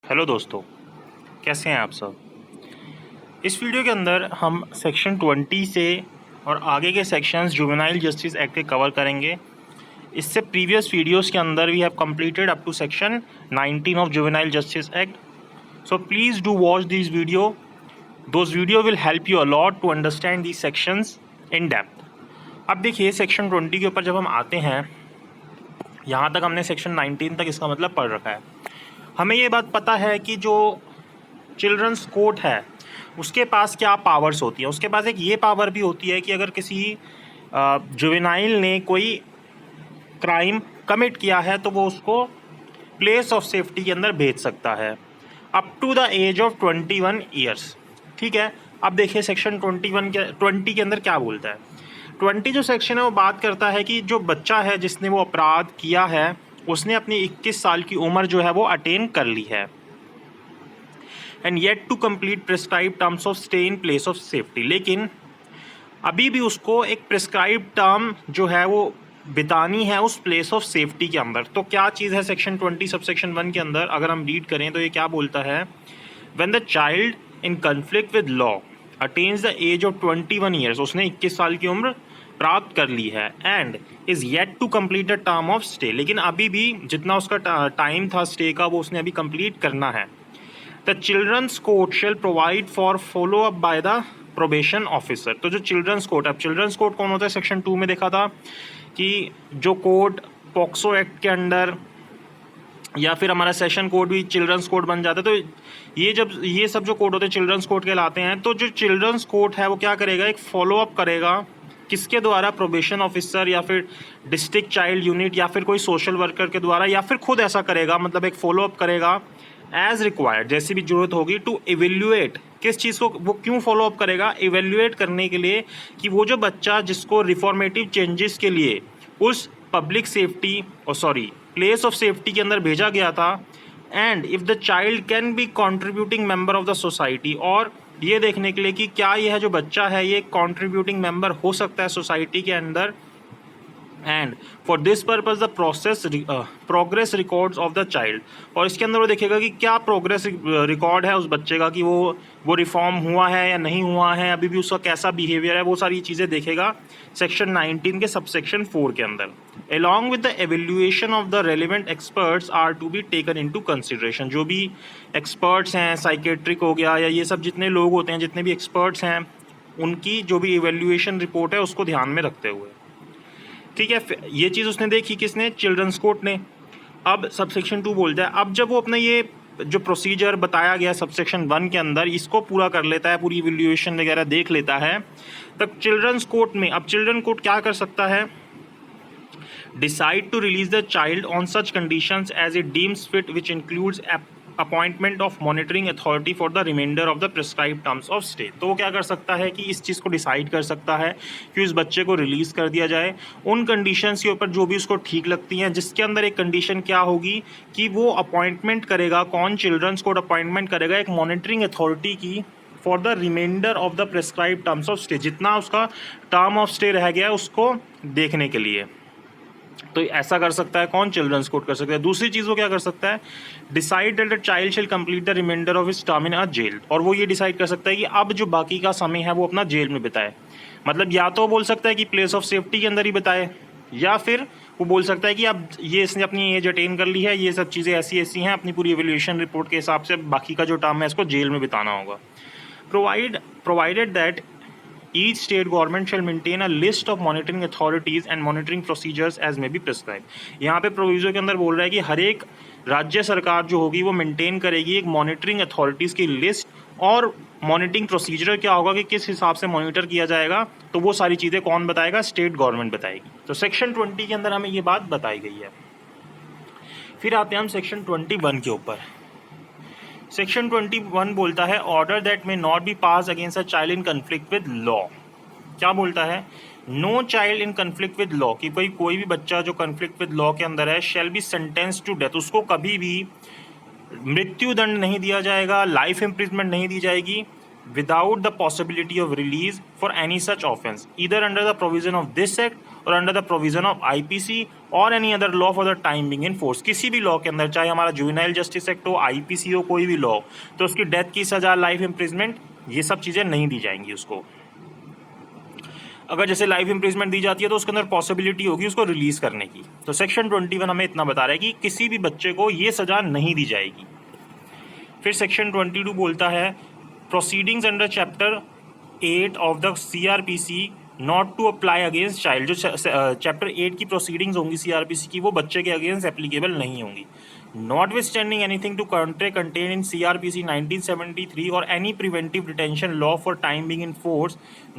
Hello दोस्तों, कैसे हैं आप सब। इस वीडियो के अंदर हम सेक्शन 20 से और आगे के सेक्शंस जुवेनाइल जस्टिस एक्ट के कवर करेंगे। इससे प्रीवियस वीडियोस के अंदर we have completed up to section 19 of juvenile justice act. So please do watch this video. Those video will help you a lot to understand these sections in depth. अब देखिए, section 20 के ऊपर जब हम आते हैं, यहाँ तक हमने सेक्शन 19 तक इसका मतलब पढ़ रखा है। हमें ये बात पता है कि जो चिल्ड्रंस कोर्ट है उसके पास क्या पावर्स होती हैं। उसके पास एक ये पावर भी होती है कि अगर किसी जुवेनाइल ने कोई क्राइम कमिट किया है तो वो उसको प्लेस ऑफ सेफ्टी के अंदर भेज सकता है up to the age of 21 years. ठीक है। अब देखिए सेक्शन 20 के अंदर क्या बोलता है। 20 जो सेक्शन है वो बात करता है कि जो बच्चा है जिसने वो अपराध किया है उसने अपनी 21 साल की उम्र जो है वो अटेन कर ली है and yet to complete prescribe terms of stay in place of safety. लेकिन अभी भी उसको एक प्रिस्क्राइब टर्म जो है वो बितानी है उस प्लेस ऑफ सेफ्टी के अंदर। तो क्या चीज़ है सेक्शन 20 सबसेक्शन 1 के अंदर अगर हम रीड करें तो ये क्या बोलता है। When the child in conflict with law attains the age of 21 years, उसने 21 साल की उम्र प्राप्त कर ली है and is yet to complete the term of stay, लेकिन अभी भी जितना उसका टाइम था स्टे का वो उसने अभी कंप्लीट करना है। The children's court shall provide for follow up by the probation officer. तो जो चिल्ड्रंस कोर्ट, अब चिल्ड्रंस कोर्ट कौन होता है, सेक्शन 2 में देखा था कि जो कोर्ट पॉक्सो एक्ट के अंडर या फिर हमारा सेशन कोर्ट भी चिल्ड्रंस कोर्ट बन जाता है। तो ये सब जो कोर्ट होते हैं चिल्ड्रंस कोर्ट कहलाते हैं। तो जो चिल्ड्रंस कोर्ट है वो क्या करेगा, एक फॉलो अप करेगा किसके द्वारा, प्रोबेशन ऑफिसर या फिर डिस्ट्रिक्ट चाइल्ड यूनिट या फिर कोई सोशल वर्कर के द्वारा, या फिर खुद ऐसा करेगा, मतलब एक फॉलो अप करेगा एज रिक्वायर्ड, जैसी भी जरूरत होगी टू इवेल्युएट। किस चीज़ को वो क्यों फॉलो अप करेगा, इवेल्युएट करने के लिए कि वो जो बच्चा जिसको रिफॉर्मेटिव चेंजेस के लिए उस public safety place of safety के अंदर भेजा गया था, and if the child can be contributing member of the society, और ये देखने के लिए कि क्या यह जो बच्चा है ये कॉन्ट्रीब्यूटिंग मेंबर हो सकता है सोसाइटी के अंदर, and for this purpose the progress records of the child, और इसके अंदर वो देखेगा कि क्या प्रोग्रेस रिकॉर्ड है उस बच्चे का कि वो रिफॉर्म हुआ है या नहीं हुआ है, अभी भी उसका कैसा बिहेवियर है, वो सारी चीज़ें देखेगा सेक्शन 19 के सबसेक्शन 4 के अंदर। Along with the evaluation of the relevant experts are to be taken into consideration. जो भी एक्सपर्ट्स हैं, साइकेट्रिक हो गया या ये सब जितने लोग होते हैं, जितने भी एक्सपर्ट्स हैं, उनकी जो भी एवेल्युएशन रिपोर्ट है उसको ध्यान में रखते हुए। ठीक है, ये चीज़ उसने देखी किसने, चिल्ड्रंस कोर्ट ने। अब सबसेक्शन 2 बोलता है, अब जब वो अपना ये जो प्रोसीजर बताया गया सबसेक्शन 1 के अंदर इसको पूरा कर लेता है, पूरी इवैल्यूएशन वगैरह देख लेता है, तब चिल्ड्रंस कोर्ट में, अब चिल्ड्रन कोर्ट क्या कर सकता है, decide to release the child on such conditions as it deems fit which includes appointment of monitoring authority for the reminder of the prescribe terms of stay. तो वो क्या कर सकता है कि इस चीज़ को डिसाइड कर सकता है कि उस बच्चे को रिलीज़ कर दिया जाए उन कंडीशंस के ऊपर जो भी उसको ठीक लगती हैं, जिसके अंदर एक कंडीशन क्या होगी कि वो अपॉइंटमेंट करेगा, कौन, चिल्ड्रंस कोर्ट अपॉइंटमेंट करेगा एक मॉनिटरिंग अथॉरिटी की for the reminder of the prescribe terms of stay, जितना उसका टर्म ऑफ स्टे रह गया है उसको देखने के लिए। तो ऐसा कर सकता है कौन, चिल्ड्रंस कोर्ट कर सकता है। दूसरी चीज़ वो क्या कर सकता है, decide that the child shall complete the reminder of his term in a jail, और वो ये डिसाइड कर सकता है कि अब जो बाकी का समय है वो अपना जेल में बिताए। मतलब या तो बोल सकता है कि प्लेस ऑफ सेफ्टी के अंदर ही बिताए, या फिर वो बोल सकता है कि अब ये इसने अपनी एज अटेन कर ली है, ये सब चीज़ें ऐसी ऐसी हैं, अपनी पूरी एवेल्यूएशन रिपोर्ट के हिसाब से बाकी का जो टर्म है इसको जेल में बिताना होगा। Provided that each state government shall maintain a list of monitoring authorities and monitoring procedures as may be prescribed। यहाँ पे प्रोविजो के अंदर बोल रहा है कि हर एक राज्य सरकार जो होगी वो मेंटेन करेगी एक मॉनिटरिंग अथॉरिटीज़ की लिस्ट, और मॉनिटरिंग प्रोसीजर क्या होगा कि किस हिसाब से मॉनिटर किया जाएगा, तो वो सारी चीज़ें कौन बताएगा, स्टेट गवर्नमेंट बताएगी। तो सेक्शन 20 के अंदर हमें ये बात बताई गई है। फिर आते हैं हम सेक्शन 21 के ऊपर। सेक्शन 21 बोलता है, order that may not be pass against a child in conflict with law. क्या बोलता है, no child in conflict with law, कि कोई भी बच्चा जो कन्फ्लिक्ट विद लॉ के अंदर है, shall be sentence to death, उसको कभी भी मृत्यु दंड नहीं दिया जाएगा, लाइफ इम्प्रिजमेंट नहीं दी जाएगी, without the possibility of release for any such offence, either under the provision of this act or under the provision of IPC or any other law for the time being in force। किसी भी law के अंदर, चाहे हमारा juvenile justice act हो, IPC हो, कोई भी लॉ, तो उसकी डेथ की सजा, लाइफ इम्प्रिजमेंट, ये सब चीज़ें नहीं दी जाएंगी उसको। अगर जैसे लाइफ इम्प्रिजमेंट दी जाती है तो उसके अंदर पॉसिबिलिटी होगी उसको रिलीज करने की। तो सेक्शन 21 हमें इतना बता रहा है कि किसी भी बच्चे को ये सजा नहीं दी जाएगी। फिर सेक्शन 22 बोलता है proceedings under chapter 8 of the CRPC not to apply against child. जो चैप्टर 8 की प्रोसीडिंग्स होंगी CRPC की, वो बच्चे के अगेंस्ट एप्लीकेबल नहीं होंगी। Notwithstanding anything to contrary contained in CRPC 1973 or any preventive detention law for time being in force,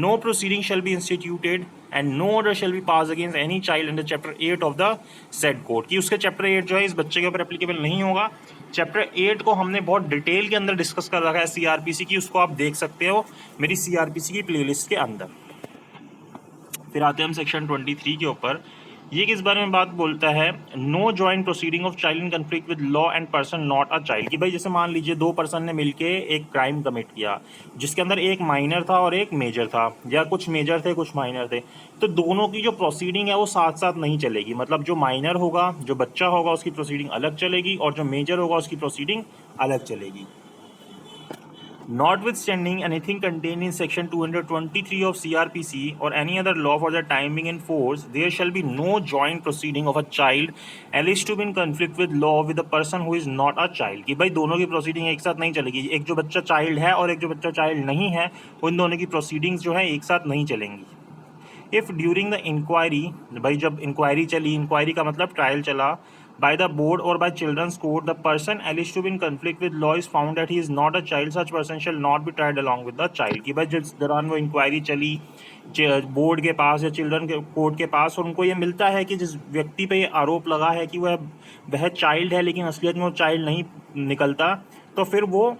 no proceeding shall be instituted and no order shall be passed against any child under chapter 8 of the said code। कि उसके chapter 8 जो है इस बच्चे के ऊपर applicable नहीं होगा। चैप्टर 8 को हमने बहुत डिटेल के अंदर डिस्कस कर रखा है CRPC की, उसको आप देख सकते हो मेरी CRPC की प्लेलिस्ट के अंदर। फिर आते हैं हम सेक्शन 23 के ऊपर। ये किस बारे में बात बोलता है? No joint proceeding of child in conflict with law and person not a child. कि भाई जैसे मान लीजिए दो पर्सन ने मिलके एक क्राइम कमिट किया जिसके अंदर एक माइनर था और एक मेजर था, या कुछ मेजर थे कुछ माइनर थे, तो दोनों की जो प्रोसीडिंग है वो साथ साथ नहीं चलेगी। मतलब जो माइनर होगा, जो बच्चा होगा, उसकी प्रोसीडिंग अलग चलेगी और जो मेजर होगा उसकी प्रोसीडिंग अलग चलेगी। Notwithstanding anything contained in section 223 of CRPC or any other law for the time being in force, there shall be no joint proceeding of a child alleged to be in conflict with law with a person who is not a child। कि भाई दोनों की proceeding एक साथ नहीं चलेगी। एक जो बच्चा चाइल्ड है और एक जो बच्चा चाइल्ड नहीं है, उन दोनों की प्रोसीडिंग्स जो है एक साथ नहीं चलेंगी। इफ़ ड्यूरिंग द इंक्वायरी, भाई जब इंक्वायरी चली, इंक्वायरी का मतलब ट्रायल चला, by the board or by children's court, the person alleged to be in conflict with law is found that he is not a child, such person shall not be tried along with the child। कि भाई जिस दौरान वो inquiry चली board के पास या children के court के पास, और उनको ये मिलता है कि जिस व्यक्ति पे ये आरोप लगा है कि वह चाइल्ड है लेकिन असलियत में वो चाइल्ड नहीं निकलता, तो फिर वो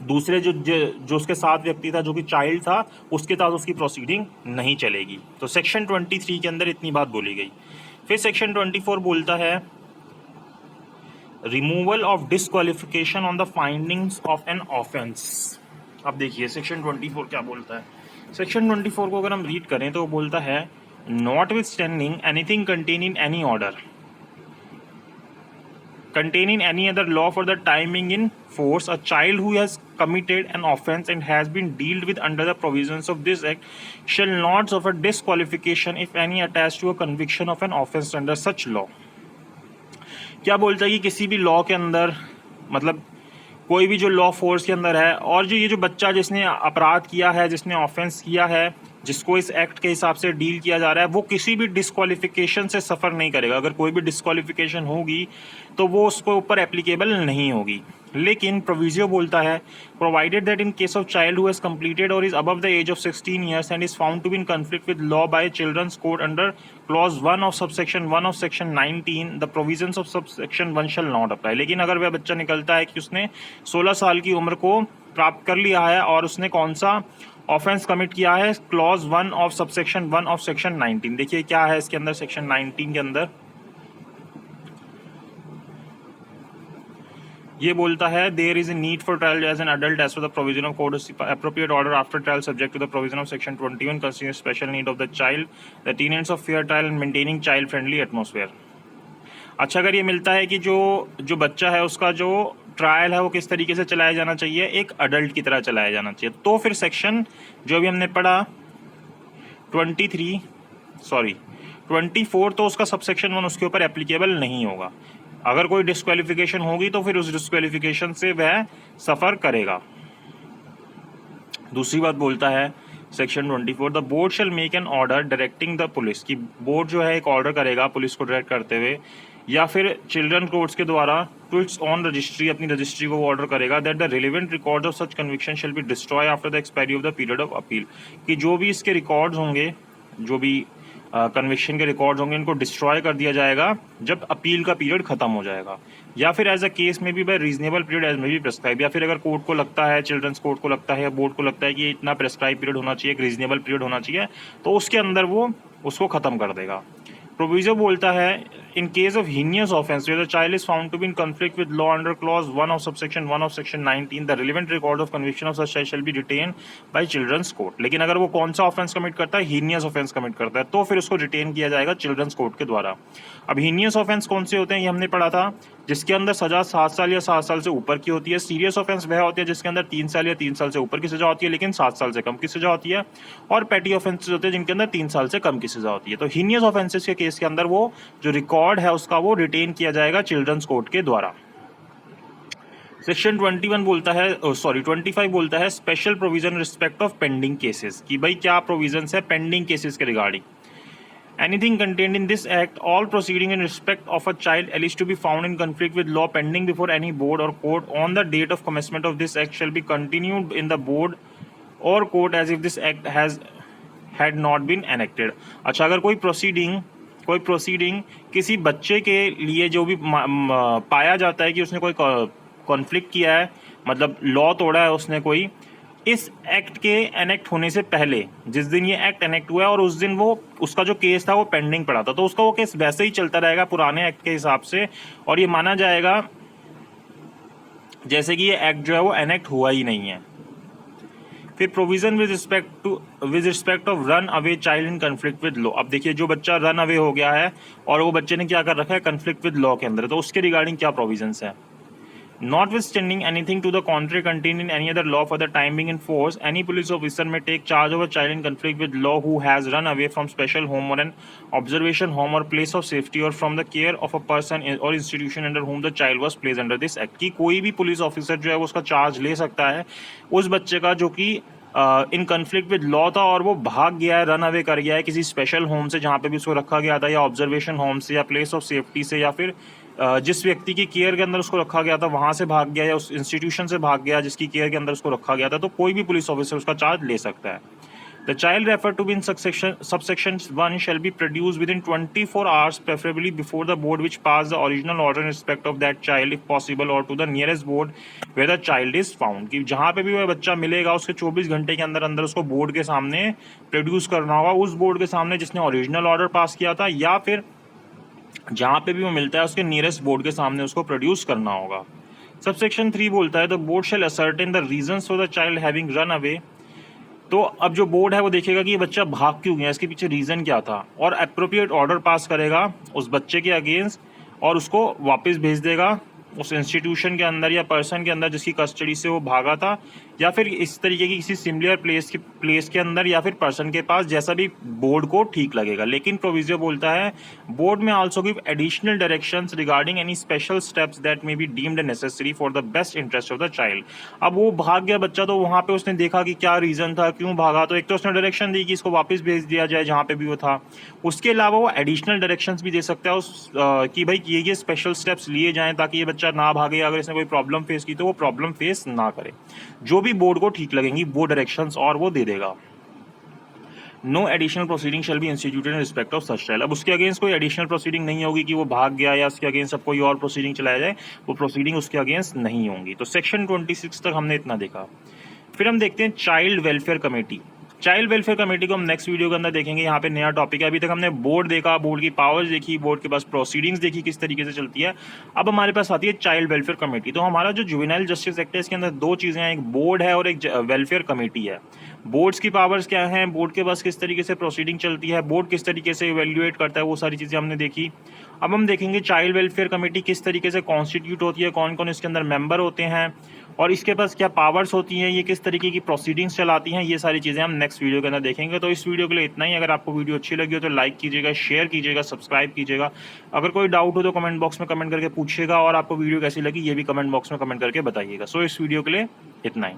दूसरे जो उसके साथ व्यक्ति था जो कि चाइल्ड था, उसके साथ उसकी प्रोसीडिंग नहीं चलेगी। तो सेक्शन 23 के अंदर इतनी बात बोली गई। फिर सेक्शन 24 बोलता है removal of disqualification on the findings of an offence. अब देखिए सेक्शन 24 क्या बोलता है। सेक्शन 24 को अगर हम रीड करें तो वो बोलता है notwithstanding anything contain in any order containing any other law for the timing in force, a child who has committed an offence and has been dealt with under the provisions of this act shall not suffer disqualification if any attached to a conviction of an offence under such law। क्या बोलता है कि किसी भी law के अंदर, मतलब कोई भी जो लॉ फोर्स के अंदर है, और जो ये जो बच्चा जिसने अपराध किया है, जिसने ऑफेंस किया है, जिसको इस एक्ट के हिसाब से डील किया जा रहा है, वो किसी भी डिस्क्वालिफिकेशन से सफ़र नहीं करेगा। अगर कोई भी डिस्क्वालिफिकेशन होगी तो वो उसको ऊपर एप्लीकेबल नहीं होगी। लेकिन प्रोविजियो बोलता है provided that in case of child who has completed और is above the age of 16 years and is found to be in conflict with law by children's court under clause 1 of subsection 1 of section 19, the provisions of subsection 1 shall not apply. लेकिन अगर वह बच्चा निकलता है कि उसने 16 साल की उम्र को प्राप्त कर लिया है और उसने कौन सा ऑफेंस कमिट किया है, clause 1 of subsection 1 of section 19। देखिए क्या है इसके अंदर, सेक्शन 19 के अंदर ये बोलता है there is a need for trial as an adult as per the provision of code appropriate order after trial subject to the provision of section 21 considering special need of the child the tenants of fair trial and maintaining child friendly atmosphere. अच्छा, अगर ये मिलता है कि जो बच्चा है उसका जो ट्रायल है वो किस तरीके से चलाया जाना चाहिए, एक अडल्ट की तरह चलाया जाना चाहिए, तो फिर सेक्शन जो भी हमने पढ़ा 24 तो उसका सबसेक्शन 1 उसके ऊपर एप्लीकेबल नहीं होगा। अगर कोई डिस्क्वालिफिकेशन होगी तो फिर उस डिस्क्वालिफिकेशन से वह सफ़र करेगा। दूसरी बात बोलता है section 24 the board shell make an order directing the police. की बोर्ड जो है एक ऑर्डर करेगा पुलिस को डायरेक्ट करते हुए, या फिर चिल्ड्रन कोर्ट्स के द्वारा टू इट्स ऑन रजिस्ट्री, अपनी रजिस्ट्री को ऑर्डर करेगा that the relevant record of such conviction shall be destroy after the expiry of the period of appeal. कि जो भी इसके रिकॉर्ड्स होंगे, जो भी कन्विक्शन के रिकॉर्ड्स होंगे, इनको डिस्ट्रॉय कर दिया जाएगा जब अपील का पीरियड खत्म हो जाएगा, या फिर एज अ केस में भी बाय रीजनेबल पीरियड एज में भी प्रेस्क्राइब। या फिर अगर कोर्ट को लगता है, चिल्ड्रंस कोर्ट को लगता है या बोर्ड को लगता है कि इतना प्रेस्क्राइब पीरियड होना चाहिए, एक रीजनेबल पीरियड होना चाहिए, तो उसके अंदर वो उसको ख़त्म कर देगा। प्रोविजो बोलता है in case of heinous offence where the child is found to be in conflict with law under clause 1 of subsection 1 of section 19, the relevant record of conviction of such child shall be retained by children's court. लेकिन अगर वो कौन सा offence commit करता है, heinous offence commit करता है, तो फिर उसको रिटेन किया जाएगा चिल्ड्रंस कोर्ट के द्वारा। अब हीनियस ऑफेंस कौन से होते हैं ये हमने पढ़ा था, जिसके अंदर सजा 7 साल या 7 साल से ऊपर की होती है। सीरियस ऑफेंस वह होती है जिसके अंदर 3 साल या 3 साल से ऊपर की सजा होती है लेकिन 7 साल से कम की सजा होती है। और पेटी ऑफेंसेस होते हैं जिनके अंदर 3 साल से कम की सजा होती है। तो हीनियस ऑफेंसेस के केस के अंदर वो जो रिकॉर्ड है उसका वो रिटेन किया जाएगा चिल्ड्रंस कोर्ट के द्वारा। सेक्शन 21 बोलता है 25 बोलता है special provision respect of pending cases, कि भाई क्या प्रोविजंस है पेंडिंग केसेस के regarding. Anything contained in this act, all proceeding in respect of a child alleged to be found in conflict with law pending before any board or court on the date of commencement of this act shall be continued in the board or court as if this act had not been enacted। अच्छा, अगर कोई proceeding किसी बच्चे के लिए जो भी पाया जाता है कि उसने कोई कॉन्फ्लिक्ट किया है, मतलब लॉ तोड़ा है उसने कोई, इस एक्ट के एनेक्ट होने से पहले, जिस दिन ये एक्ट एनेक्ट हुआ है और उस दिन वो उसका जो केस था वो पेंडिंग पड़ा था, तो उसका वो केस वैसे ही चलता रहेगा पुराने एक्ट के हिसाब से, और ये माना जाएगा जैसे कि ये एक्ट जो है वो एनेक्ट हुआ ही नहीं है। फिर provision with respect of run away child in conflict with law. अब देखिए, जो बच्चा रन अवे हो गया है और वो बच्चे ने क्या कर रखा है कन्फ्लिक्ट विद लॉ के अंदर, तो उसके रिगार्डिंग क्या प्रोविजंस है। Notwithstanding anything to the contrary contained in any other law for the time being in force, any police officer may take charge of a child in conflict with law who has run away from special home or an observation home or place of safety or from the care of a person or institution under whom the child was placed under this act। कि कोई भी police officer जो है वो उसका charge ले सकता है उस बच्चे का जो कि इन कन्फ्लिक्ट विद लॉ था और वो भाग गया है, रन अवे कर गया है किसी स्पेशल होम से जहाँ पे भी उसको रखा गया था, या ऑब्जर्वेशन होम से, या प्लेस ऑफ सेफ्टी से, या फिर जिस व्यक्ति की केयर के अंदर उसको रखा गया था वहाँ से भाग गया, या उस इंस्टीट्यूशन से भाग गया जिसकी केयर के अंदर उसको रखा गया था, तो कोई भी पुलिस ऑफिसर उसका चार्ज ले सकता है। The child referred to be in subsection 1 shall be produced within 24 hours preferably before the board which passed the original order in respect of that child if possible, or to the nearest board where the child is found। कि जहाँ पे भी वह बच्चा मिलेगा उसके 24 घंटे के अंदर अंदर उसको बोर्ड के सामने प्रोड्यूस करना होगा, उस बोर्ड के सामने जिसने ओरिजिनल ऑर्डर पास किया था, या फिर जहाँ पे भी वो मिलता है उसके नियरेस्ट बोर्ड के सामने उसको प्रोड्यूस करना होगा। सबसेक्शन 3 बोलता है the board shall ascertain the reasons for the child having run away. तो अब जो बोर्ड है वो देखेगा कि ये बच्चा भाग क्यों गया, इसके पीछे रीज़न क्या था, और अप्रोप्रिएट ऑर्डर पास करेगा उस बच्चे के अगेंस्ट और उसको वापस भेज देगा उस इंस्टीट्यूशन के अंदर या पर्सन के अंदर जिसकी कस्टडी से वो भागा था, या फिर इस तरीके की किसी सिमिलर प्लेस के अंदर, या फिर पर्सन के पास, जैसा भी बोर्ड को ठीक लगेगा। लेकिन प्रोविजन बोलता है बोर्ड में also give additional directions regarding any special steps that may be deemed necessary for the best interest of the child. अब वो भाग गया बच्चा, तो वहाँ पे उसने देखा कि क्या रीज़न था, क्यों भागा, तो एक तो उसने डायरेक्शन दी कि इसको वापस भेज दिया जाए जहाँ पे भी वो था। उसके अलावा वो एडिशनल डायरेक्शंस भी दे सकता है कि भाई ये स्पेशल स्टेप्स लिए जाएँ ताकि ये बच्चा ना भागे, अगर इसने कोई प्रॉब्लम फेस की तो वो प्रॉब्लम फेस ना करे। जो भी बोर्ड को ठीक लगेंगी वो डायरेक्शंस और वो दे देगा। No additional proceeding shall be instituted in respect of such child. अब उसके अगेंस्ट कोई एडिशनल प्रोसीडिंग नहीं होगी कि वो भाग गया या उसके अगेंस्ट अब कोई और प्रोसीडिंग चलाया जाए, वो प्रोसीडिंग उसके अगेंस्ट नहीं होंगी। तो सेक्शन 26 तक हमने इतना देखा। फिर हम देखते हैं child welfare committee. Child welfare committee को हम नेक्स्ट वीडियो के अंदर देखेंगे। यहाँ पे नया टॉपिक है। अभी तक हमने बोर्ड देखा, बोर्ड की पावर्स देखी, बोर्ड के पास प्रोसीडिंग्स देखी किस तरीके से चलती है। अब हमारे पास आती है चाइल्ड वेलफेयर कमेटी। तो हमारा जो जुवेनाइल जस्टिस एक्ट है इसके अंदर दो चीज़ें हैं, एक बोर्ड है और एक वेलफेयर कमेटी है। बोर्ड्स की पावर्स क्या हैं, बोर्ड के पास किस तरीके से प्रोसीडिंग चलती है, बोर्ड किस तरीके से इवेल्युएट करता है, वो सारी चीज़ें हमने देखी। अब हम देखेंगे चाइल्ड वेलफेयर कमेटी किस तरीके से कॉन्स्टिट्यूट होती है, कौन कौन इसके अंदर मेंबर होते हैं और इसके पास क्या पावर्स होती हैं, ये किस तरीके की प्रोसीडिंग्स चलाती हैं, ये सारी चीज़ें हम नेक्स्ट वीडियो के अंदर देखेंगे। तो इस वीडियो के लिए इतना ही। अगर आपको वीडियो अच्छी लगी हो तो लाइक कीजिएगा, शेयर कीजिएगा, सब्सक्राइब कीजिएगा। अगर कोई डाउट हो तो कमेंट बॉक्स में कमेंट करके पूछिएगा और आपको वीडियो कैसी लगी ये भी कमेंट बॉक्स में कमेंट करके बताइएगा। सो इस वीडियो के लिए इतना ही।